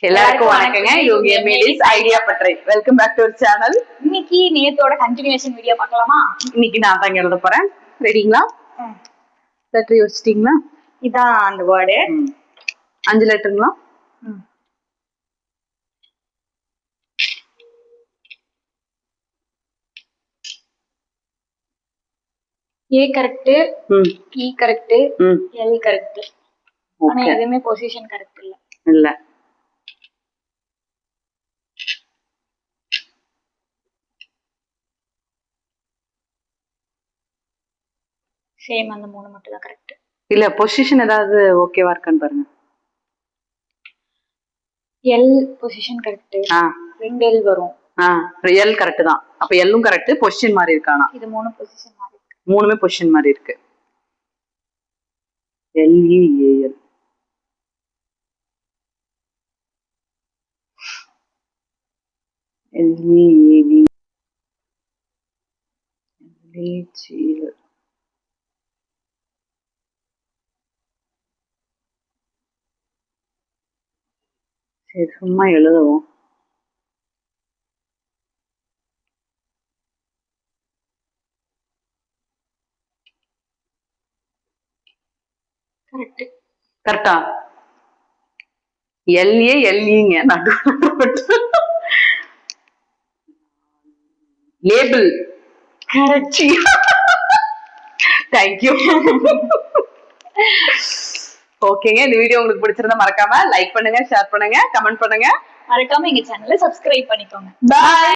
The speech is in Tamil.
எல்லாருக்கும் வணக்கங்க. இவங்க எம்ஏடிஸ் ஐடியா பட்ரை. Welcome back to our channel. இன்னைக்கு நேத்தோட கண்டினியூஷன் வீடியோ பார்க்கலாமா? இன்னைக்கு நான் தாங்க எழுத போறேன். ரெடிங்களா? லெட்டர் யோசிச்சிட்டீங்களா? இதான் அந்த வேர்டு. 5 லெட்டருங்களா? ஏ கரெக்ட், இ கரெக்ட், எல் கரெக்ட். ஆனா எதுவுமே பொசிஷன் கரெக்ட் இல்ல. இல்ல. சேம் அந்த 3 மட்டும் தான் கரெக்ட். இல்ல பொசிஷன் ஏதாவது ஓகேவா இருக்கான்னு பாருங்க. L position correct. 2 எல் வரும். எல் கரெக்ட் தான். அப்ப எல்லும் கரெக்ட், பொசிஷன் மாதிரி இருக்கானா? இது 3 பொசிஷன் மாதிரி இருக்கு. 3மே பொசிஷன் மாதிரி இருக்கு. LEAL LEAV LEAL சரி சும்மா எழுதுவோம். கரெக்ட். கரெக்டா? LALEங்க லேபிள். கரெக்ட். தேங்க்யூ. ஓகேங்க, இந்த வீடியோ உங்களுக்கு பிடிச்சிருந்தா மறக்காம லைக் பண்ணுங்க, ஷேர் பண்ணுங்க, கமெண்ட் பண்ணுங்க. மறக்காம எங்க சேனலை சப்ஸ்கிரைப் பண்ணிக்கோங்க. பாய்.